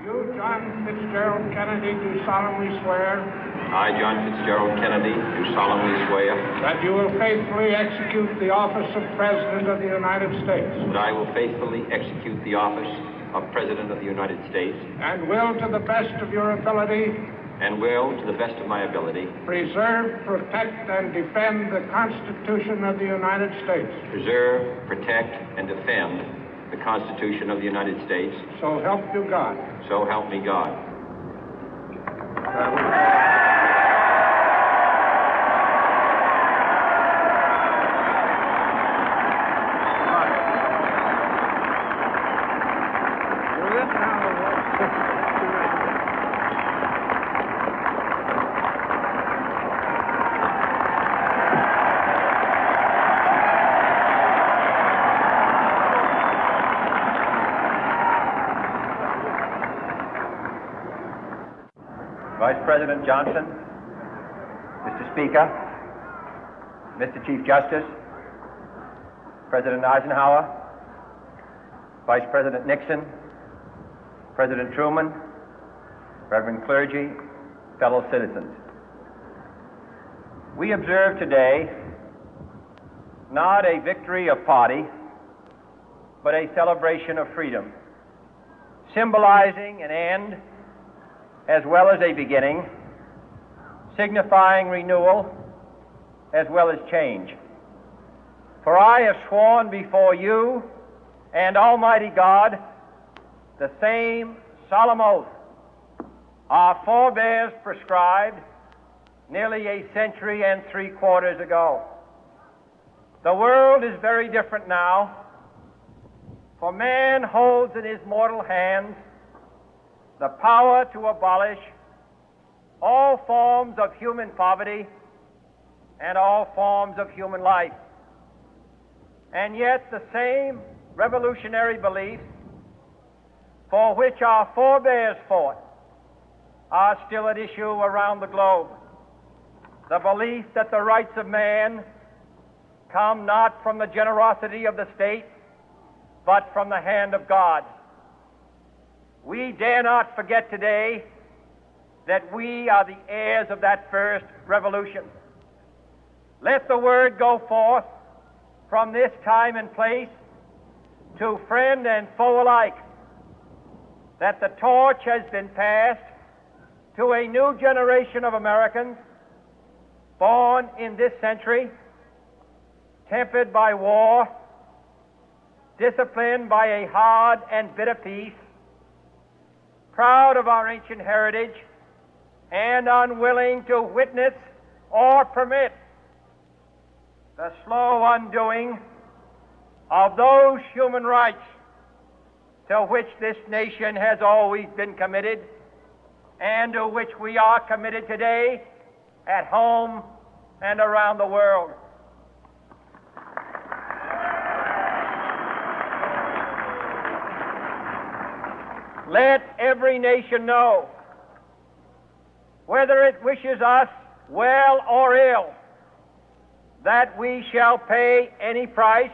You, John Fitzgerald Kennedy, do solemnly swear I, John Fitzgerald Kennedy, do solemnly swear that you will faithfully execute the office of President of the United States that I will faithfully execute the office of President of the United States and will, to the best of your ability, and will, to the best of my ability, preserve, protect, and defend the Constitution of the United States. preserve, protect, and defend the Constitution of the United States. So help you God. So help me God. Vice President Johnson, Mr. Speaker, Mr. Chief Justice, President Eisenhower, Vice President Nixon, President Truman, Reverend clergy, fellow citizens. We observe today not a victory of party, but a celebration of freedom, symbolizing an end as well as a beginning, signifying renewal as well as change. For I have sworn before you and Almighty God the same solemn oath our forebears prescribed nearly a century and 3/4 ago. The world is very different now, for man holds in his mortal hands the power to abolish all forms of human poverty and all forms of human life. And yet the same revolutionary beliefs for which our forebears fought are still at issue around the globe. The belief that the rights of man come not from the generosity of the state, but from the hand of God. We dare not forget today that we are the heirs of that first revolution. Let the word go forth from this time and place to friend and foe alike that the torch has been passed to a new generation of Americans born in this century, tempered by war, disciplined by a hard and bitter peace, proud of our ancient heritage, and unwilling to witness or permit the slow undoing of those human rights to which this nation has always been committed and to which we are committed today at home and around the world. Let every nation know, whether it wishes us well or ill, that we shall pay any price,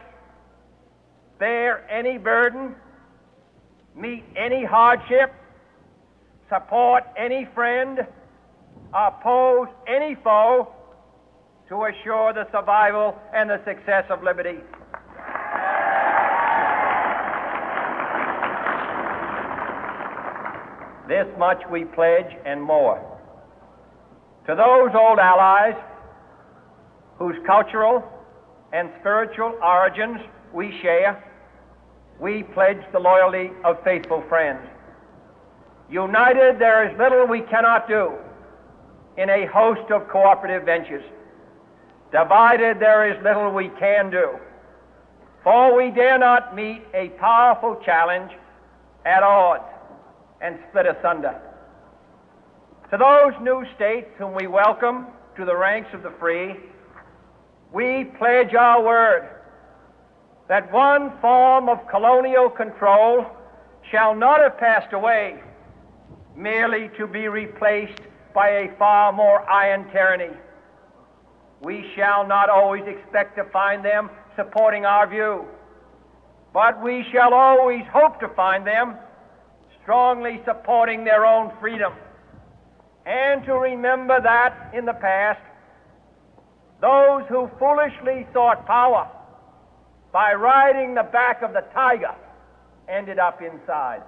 bear any burden, meet any hardship, support any friend, oppose any foe to assure the survival and the success of liberty. This much we pledge and more. To those old allies whose cultural and spiritual origins we share, we pledge the loyalty of faithful friends. United, there is little we cannot do in a host of cooperative ventures. Divided, there is little we can do, for we dare not meet a powerful challenge at odds and split asunder. To those new states whom we welcome to the ranks of the free, we pledge our word that one form of colonial control shall not have passed away, merely to be replaced by a far more iron tyranny. We shall not always expect to find them supporting our view, but we shall always hope to find them strongly supporting their own freedom, and to remember that in the past, those who foolishly sought power by riding the back of the tiger ended up inside.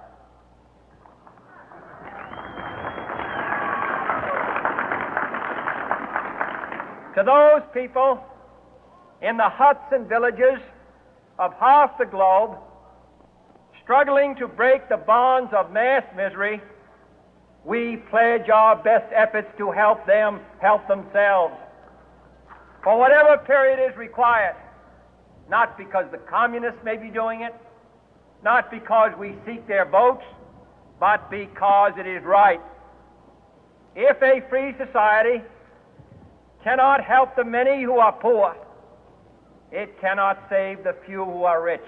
To those people in the huts and villages of half the globe struggling to break the bonds of mass misery, we pledge our best efforts to help them help themselves for whatever period is required, not because the communists may be doing it, not because we seek their votes, but because it is right. If a free society cannot help the many who are poor, it cannot save the few who are rich.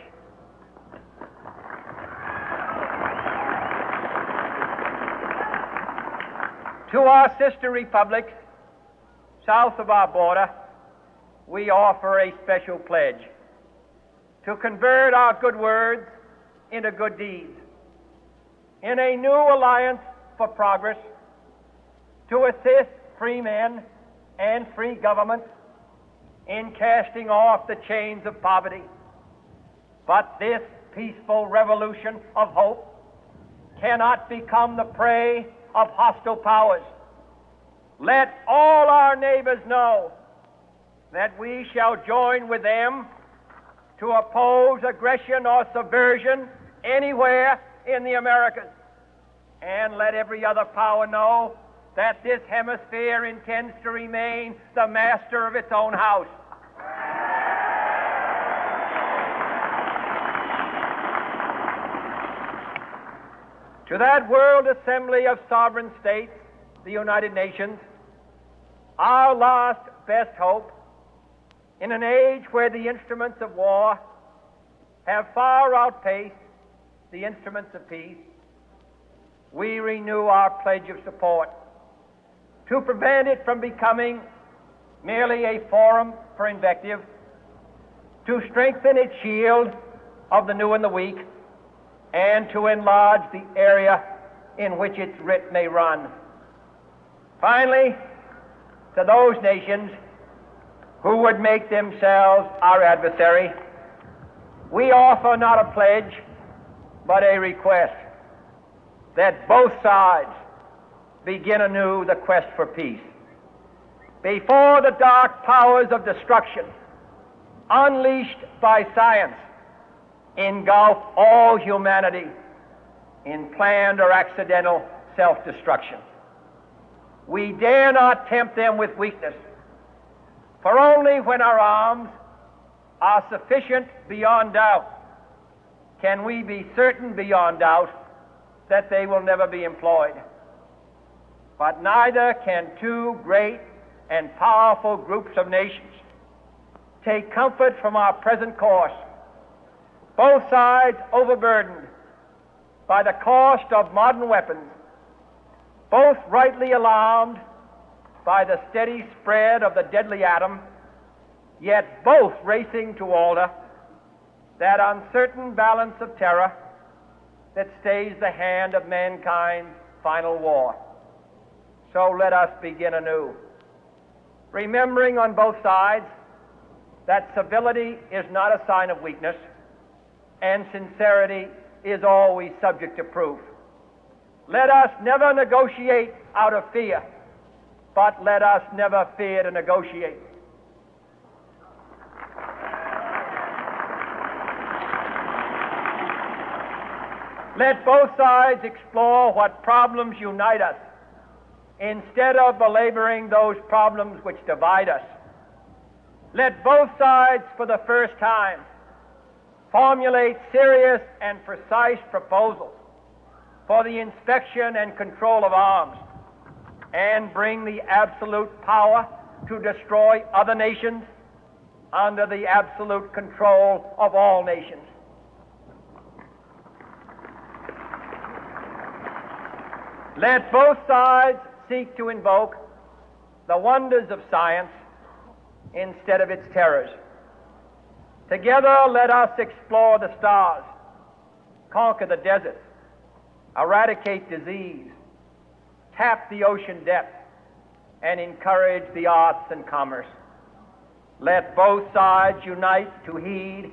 To our sister republics south of our border, we offer a special pledge to convert our good words into good deeds, in a new alliance for progress, to assist free men and free governments in casting off the chains of poverty. But this peaceful revolution of hope cannot become the prey of hostile powers. Let all our neighbors know that we shall join with them to oppose aggression or subversion anywhere in the Americas. And let every other power know that this hemisphere intends to remain the master of its own house. To that World Assembly of Sovereign States, the United Nations, our last best hope, in an age where the instruments of war have far outpaced the instruments of peace, we renew our pledge of support to prevent it from becoming merely a forum for invective, to strengthen its shield of the new and the weak, and to enlarge the area in which its writ may run. Finally, to those nations who would make themselves our adversary, we offer not a pledge, but a request that both sides begin anew the quest for peace. Before the dark powers of destruction, unleashed by science, engulf all humanity in planned or accidental self-destruction, we dare not tempt them with weakness, for only when our arms are sufficient beyond doubt can we be certain beyond doubt that they will never be employed. But neither can two great and powerful groups of nations take comfort from our present course, both sides overburdened by the cost of modern weapons, both rightly alarmed by the steady spread of the deadly atom, yet both racing to alter that uncertain balance of terror that stays the hand of mankind's final war. So let us begin anew, remembering on both sides that civility is not a sign of weakness, and sincerity is always subject to proof. Let us never negotiate out of fear, but let us never fear to negotiate. Let both sides explore what problems unite us, instead of belaboring those problems which divide us. Let both sides, for the first time, formulate serious and precise proposals for the inspection and control of arms, and bring the absolute power to destroy other nations under the absolute control of all nations. Let both sides seek to invoke the wonders of science instead of its terrors. Together, let us explore the stars, conquer the deserts, eradicate disease, tap the ocean depth, and encourage the arts and commerce. Let both sides unite to heed